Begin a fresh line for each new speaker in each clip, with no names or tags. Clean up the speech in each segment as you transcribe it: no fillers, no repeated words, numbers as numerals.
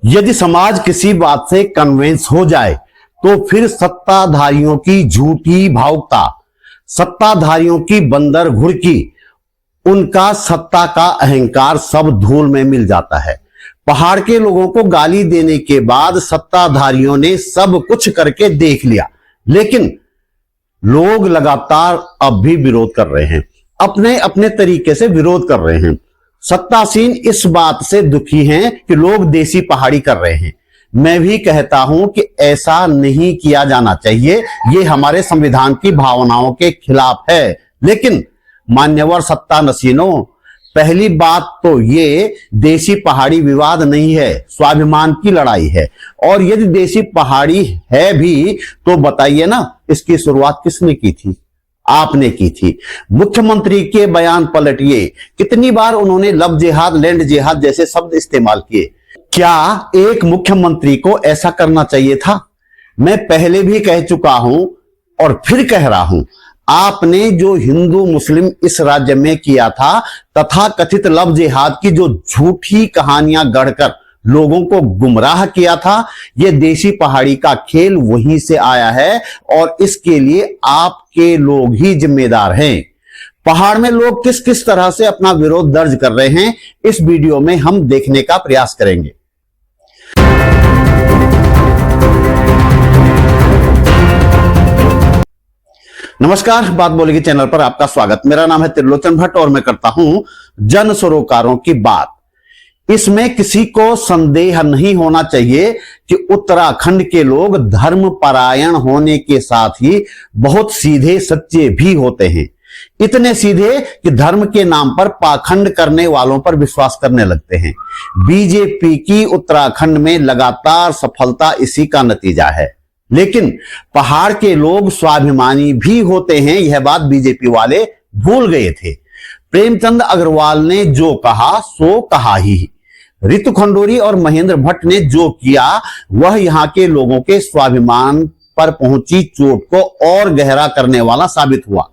यदि समाज किसी बात से कन्विंस हो जाए तो फिर सत्ताधारियों की झूठी भावुकता, सत्ताधारियों की बंदर घुड़की, उनका सत्ता का अहंकार सब धूल में मिल जाता है। पहाड़ के लोगों को गाली देने के बाद सत्ताधारियों ने सब कुछ करके देख लिया, लेकिन लोग लगातार अब भी विरोध कर रहे हैं, अपने अपने तरीके से विरोध कर रहे हैं। सत्तासीन इस बात से दुखी हैं कि लोग देसी पहाड़ी कर रहे हैं। मैं भी कहता हूं कि ऐसा नहीं किया जाना चाहिए, ये हमारे संविधान की भावनाओं के खिलाफ है। लेकिन मान्यवर सत्ता नसीनों, पहली बात तो ये देसी पहाड़ी विवाद नहीं है, स्वाभिमान की लड़ाई है। और यदि देसी पहाड़ी है भी तो बताइए ना, इसकी शुरुआत किसने की थी? आपने की थी। मुख्यमंत्री के बयान पलटिए, कितनी बार उन्होंने लब जिहाद, लैंड जिहाद जैसे शब्द इस्तेमाल किए। क्या एक मुख्यमंत्री को ऐसा करना चाहिए था? मैं पहले भी कह चुका हूं और फिर कह रहा हूं, आपने जो हिंदू मुस्लिम इस राज्य में किया था, तथा कथित लब जिहाद की जो झूठी कहानियां गढ़कर लोगों को गुमराह किया था, यह देसी पहाड़ी का खेल वहीं से आया है और इसके लिए आपके लोग ही जिम्मेदार हैं। पहाड़ में लोग किस किस तरह से अपना विरोध दर्ज कर रहे हैं, इस वीडियो में हम देखने का प्रयास करेंगे। नमस्कार, बात बोलेगी चैनल पर आपका स्वागत। मेरा नाम है त्रिलोचन भट्ट और मैं करता हूं जन सरोकारों की बात। इसमें किसी को संदेह नहीं होना चाहिए कि उत्तराखंड के लोग धर्मपरायण होने के साथ ही बहुत सीधे सच्चे भी होते हैं। इतने सीधे कि धर्म के नाम पर पाखंड करने वालों पर विश्वास करने लगते हैं। बीजेपी की उत्तराखंड में लगातार सफलता इसी का नतीजा है। लेकिन पहाड़ के लोग स्वाभिमानी भी होते हैं, यह बात बीजेपी वाले भूल गए थे। प्रेमचंद अग्रवाल ने जो कहा सो कहा ही। ऋतु खंडूरी और महेंद्र भट्ट ने जो किया वह यहां के लोगों के स्वाभिमान पर पहुंची चोट को और गहरा करने वाला साबित हुआ।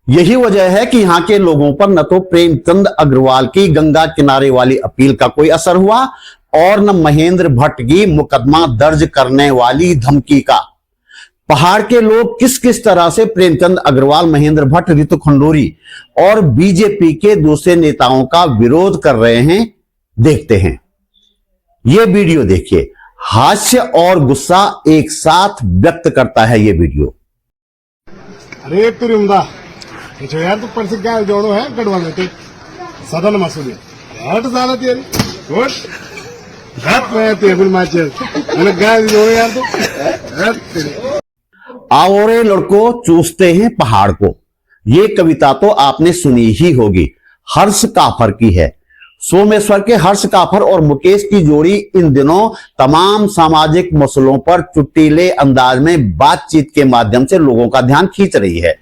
यही वजह है कि यहां के लोगों पर न तो प्रेमचंद अग्रवाल की गंगा किनारे वाली अपील का कोई असर हुआ और न महेंद्र भट्ट की मुकदमा दर्ज करने वाली धमकी का। पहाड़ के लोग किस किस तरह से प्रेमचंद अग्रवाल, महेंद्र भट्ट, ऋतु खंडूरी और बीजेपी के दूसरे नेताओं का विरोध कर रहे हैं, देखते हैं। यह वीडियो देखिए, हास्य और गुस्सा एक साथ व्यक्त करता है ये वीडियो।
अरे तुरिंदा यार, तू पर से क्या जोड़ो है गढ़वा में तो सदन मसूली हट जाना तेरी गुड घाट में टेबल मैचेस मैंने गाय जोड़ो यार तो
आओ रे लड़कों चूसते हैं पहाड़ को। ये कविता तो आपने सुनी ही होगी, हर्ष काफर की है। सोमेश्वर के हर्ष काफर और मुकेश की जोड़ी इन दिनों तमाम सामाजिक मसलों पर चुटीले अंदाज में बातचीत के माध्यम से लोगों का ध्यान खींच रही है।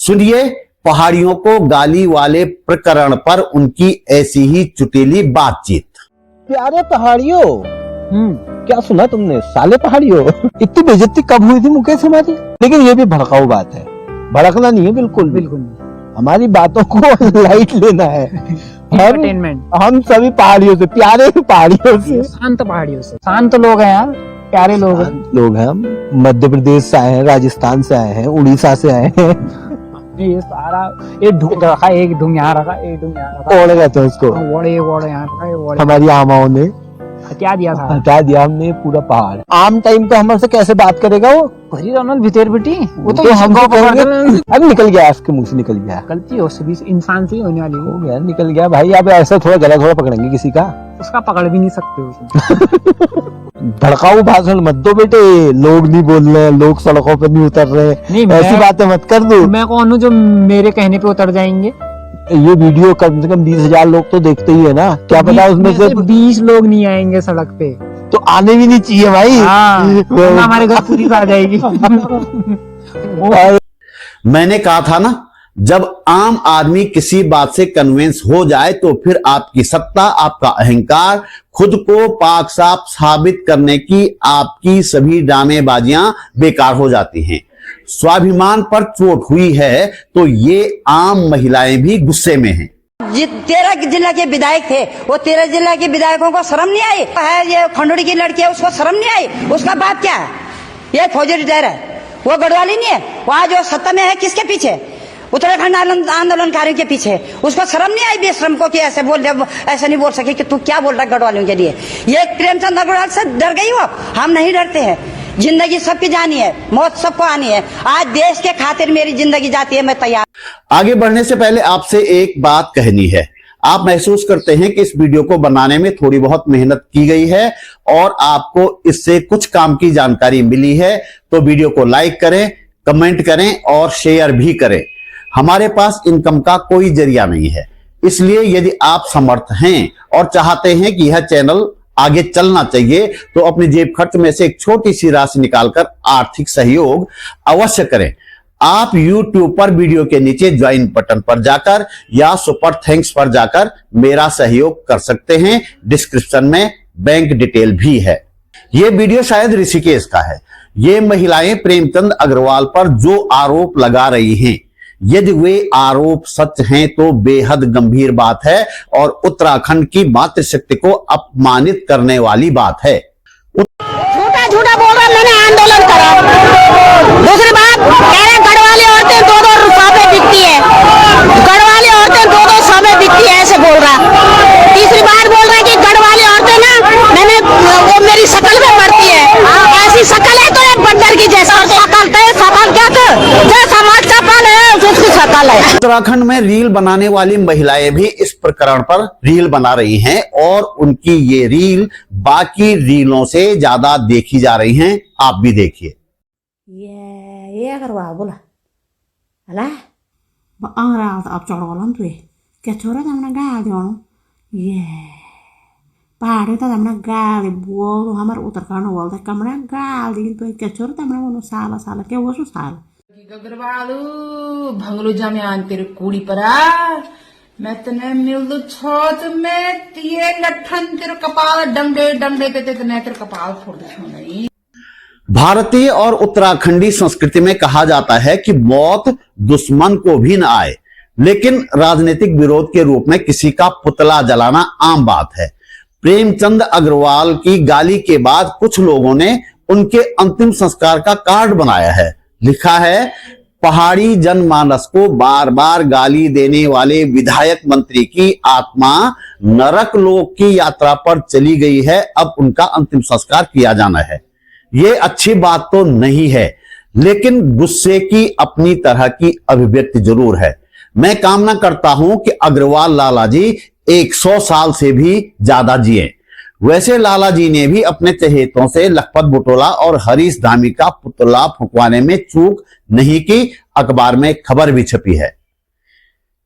सुनिए पहाड़ियों को गाली वाले प्रकरण पर उनकी ऐसी ही चुटीली बातचीत।
प्यारे पहाड़ियों, क्या सुना तुमने? साले पहाड़ियों, इतनी बेइज्जती कब हुई थी मुकेश हमारी? लेकिन ये भी भड़काऊ बात है। भड़कना नहीं है, बिल्कुल बिल्कुल नहीं। हमारी बातों को लाइट लेना है। हम सभी पहाड़ियों से, प्यारे पहाड़ियों से,
शांत पहाड़ियों से, शांत लोग हैं यार, प्यारे लोग
हैं। हम मध्य प्रदेश से आए हैं, राजस्थान से आए हैं, उड़ीसा से आए हैं।
ये सारा एक ढूंढ रखा, एक ढूंढ यहाँ रखा, एक ढूंढ यहाँ रखा,
ओढ़ गए थे उसको।
वोड़े यहाँ रखा,
हमारी आमाओं ने
हटा दिया था,
हटा दिया हमने पूरा पहाड़। आम टाइम पे हमसे कैसे बात करेगा वो?
भरी रौनक भीतर बेटी, वो तो
हमको कहेंगे। अब निकल गया, उसके मुंह से निकल गया।
गलती हो सभी इंसान से होने वाली
हो गया, निकल गया भाई। अब ऐसा थोड़ा गला थोड़ा पकड़ेंगे किसी का,
उसका पकड़ भी नहीं सकते उसे।
भड़काऊ भाषण मत दो बेटे, लोग नहीं बोल रहे, लोग सड़कों पर नहीं उतर रहे, ऐसी बातें मत कर दो।
मैं कौन हूँ जो मेरे कहने पे उतर जाएंगे?
ये वीडियो कम से कम 20,000 लोग तो देखते ही है ना, क्या पता उसमें से
20 लोग नहीं आएंगे सड़क पे,
तो आने भी नहीं चाहिए भाई।
हमारे घर पुलिस आ जाएगी।
मैंने कहा था ना, जब आम आदमी किसी बात से कन्विंस हो जाए तो फिर आपकी सत्ता, आपका अहंकार, खुद को पाक साफ साबित करने की आपकी सभी ड्रामेबाजियां बेकार हो जाती हैं। स्वाभिमान पर चोट हुई है तो ये आम महिलाएं भी गुस्से में हैं।
13 जिला के विधायक थे, वो 13 जिला के विधायकों को शर्म नहीं आई है? ये खंडोड़ी की लड़की है, उसको शर्म नहीं आई? उसका बाप क्या है? ये फौजी रिटायर है, वो गढ़वाली नहीं है। वो आज जो सत्ता में है किसके पीछे? उत्तराखंड आंदोलनकारियों के पीछे। उसको शर्म नहीं आई बेशरम को कि ऐसे ऐसे नहीं बोल सके कि तू क्या बोल रहा है गढ़वालियों के लिए? ये प्रेमचंद अग्रवाल से डर गई हो? हम नहीं डरते हैं। जिंदगी सबकी जानी है, मौत सबको आनी है। आज देश के खातिर मेरी जिंदगी जाती है, मैं तैयार।
आगे बढ़ने से पहले आपसे एक बात कहनी है। आप महसूस करते हैं कि इस वीडियो को बनाने में थोड़ी बहुत मेहनत की गई है और आपको इससे कुछ काम की जानकारी मिली है, तो वीडियो को लाइक करें, कमेंट करें और शेयर भी करें। हमारे पास इनकम का कोई जरिया नहीं है, इसलिए यदि आप समर्थ हैं और चाहते हैं कि यह चैनल आगे चलना चाहिए, तो अपनी जेब खर्च में से एक छोटी सी राशि निकालकर आर्थिक सहयोग अवश्य करें। आप YouTube पर वीडियो के नीचे ज्वाइन बटन पर जाकर या सुपर थैंक्स पर जाकर मेरा सहयोग कर सकते हैं। डिस्क्रिप्शन में बैंक डिटेल भी है। यह वीडियो शायद ऋषिकेश का है। ये महिलाएं प्रेमचंद अग्रवाल पर जो आरोप लगा रही हैं, यदि वे आरोप सच हैं तो बेहद गंभीर बात है और उत्तराखंड की मातृशक्ति को अपमानित करने वाली बात है।
झूठा झूठा बोल रहा, मैंने आंदोलन करा। दूसरी बात कह रहे गढ़वाली औरतें 2-2 सौ में बिकती है, गढ़वाली औरतें 2-2 सौ में बिकती है, ऐसे बोल रहा। तीसरी बात बोल रहा है कि गढ़वाली औरतें ना मैंने वो मेरी शकल में पड़ती है। ऐसी शकल है तो एक बंदर की जैसा शकल है। शकल क्या कर जो समाज शकल है उसकी शकल है।
उत्तराखंड में रील बनाने वाली महिलाएं भी इस प्रकरण पर रील बना रही हैं और उनकी ये रील बाकी रीलों से ज्यादा देखी जा रही हैं। आप भी देखिए।
ये करवा बोला अला orang abcorolon tuh kecora tamna gali ono ye pare ta tamna gali bolo hamar utarkano walta kamna gali tuh kecora tamna ono sala sala ke wo sala
गगरवालू भंगलू जमियान तेरे कूड़ी परा मैं तने मिल दू छोत में तिये लठन तेरे कपाल डंडे डंडे पे तने तेरे कपाल फोड़ दू नहीं।
भारतीय और उत्तराखंडी संस्कृति में कहा जाता है कि मौत दुश्मन को भी न आए, लेकिन राजनीतिक विरोध के रूप में किसी का पुतला जलाना आम बात है। प्रेमचंद अग्रवाल की गाली के बाद कुछ लोगों ने उनके अंतिम संस्कार का कार्ड बनाया है। लिखा है, पहाड़ी जनमानस को बार बार गाली देने वाले विधायक मंत्री की आत्मा नरक लोक की यात्रा पर चली गई है, अब उनका अंतिम संस्कार किया जाना है। ये अच्छी बात तो नहीं है, लेकिन गुस्से की अपनी तरह की अभिव्यक्ति जरूर है। मैं कामना करता हूं कि अग्रवाल लाला जी 100 साल से भी ज्यादा जिए। वैसे लाला जी ने भी अपने चहेतों से लखपत बुटोला और हरीश धामी का पुतला फुकवाने में चूक नहीं की, अखबार में खबर भी छपी है।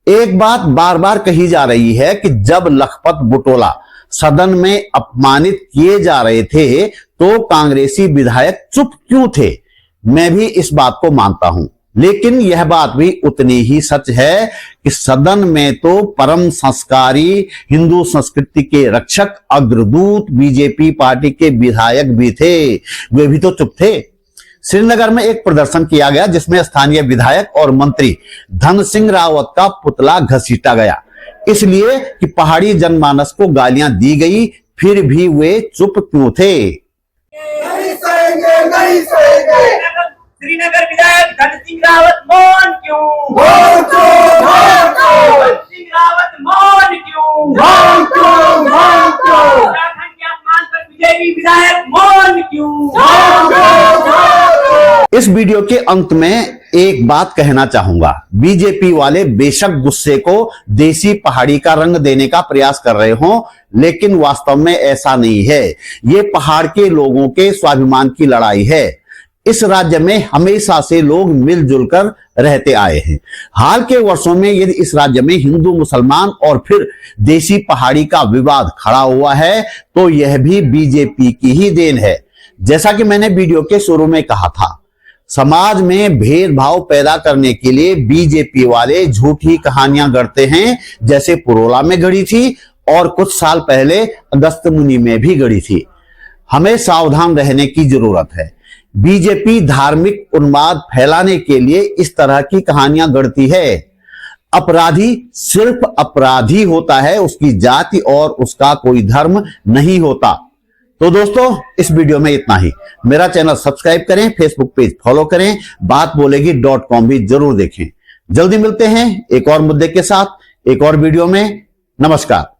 एक बात बार बार कही जा रही है कि जब लखपत बुटोला सदन में अपमानित किए जा रहे थे तो कांग्रेसी विधायक चुप क्यों थे। मैं भी इस बात को मानता हूं, लेकिन यह बात भी उतनी ही सच है कि सदन में तो परम संस्कारी हिंदू संस्कृति के रक्षक अग्रदूत बीजेपी पार्टी के विधायक भी थे, वे भी तो चुप थे। श्रीनगर में एक प्रदर्शन किया गया जिसमें स्थानीय विधायक और मंत्री धन सिंह रावत का पुतला घसीटा गया, इसलिए कि पहाड़ी जनमानस को गालियां दी गई, फिर भी वे चुप क्यों थे।
नहीं सहेंगे। श्रीनगर विधायक धन सिंह रावत मौन क्यों? धन सिंह रावत मौन क्यों? उत्तराखंड के अपमान पर बीजेपी विधायक मौन क्यों?
इस वीडियो के अंत में एक बात कहना चाहूंगा। बीजेपी वाले बेशक गुस्से को देसी पहाड़ी का रंग देने का प्रयास कर रहे हों, लेकिन वास्तव में ऐसा नहीं है। ये पहाड़ के लोगों के स्वाभिमान की लड़ाई है। इस राज्य में हमेशा से लोग मिलजुल कर रहते आए हैं। हाल के वर्षों में यदि इस राज्य में हिंदू मुसलमान और फिर देसी पहाड़ी का विवाद खड़ा हुआ है तो यह भी बीजेपी की ही देन है। जैसा कि मैंने वीडियो के शुरू में कहा था, समाज में भेदभाव पैदा करने के लिए बीजेपी वाले झूठी कहानियां गढ़ते हैं, जैसे पुरोला में गढ़ी थी और कुछ साल पहले अगस्त्यमुनि में भी गढ़ी थी। हमें सावधान रहने की जरूरत है। बीजेपी धार्मिक उन्माद फैलाने के लिए इस तरह की कहानियां गढ़ती है। अपराधी सिर्फ अपराधी होता है, उसकी जाति और उसका कोई धर्म नहीं होता। तो दोस्तों इस वीडियो में इतना ही। मेरा चैनल सब्सक्राइब करें, फेसबुक पेज फॉलो करें, बात बोलेगी .com भी जरूर देखें। जल्दी मिलते हैं एक और मुद्दे के साथ, एक और वीडियो में। नमस्कार।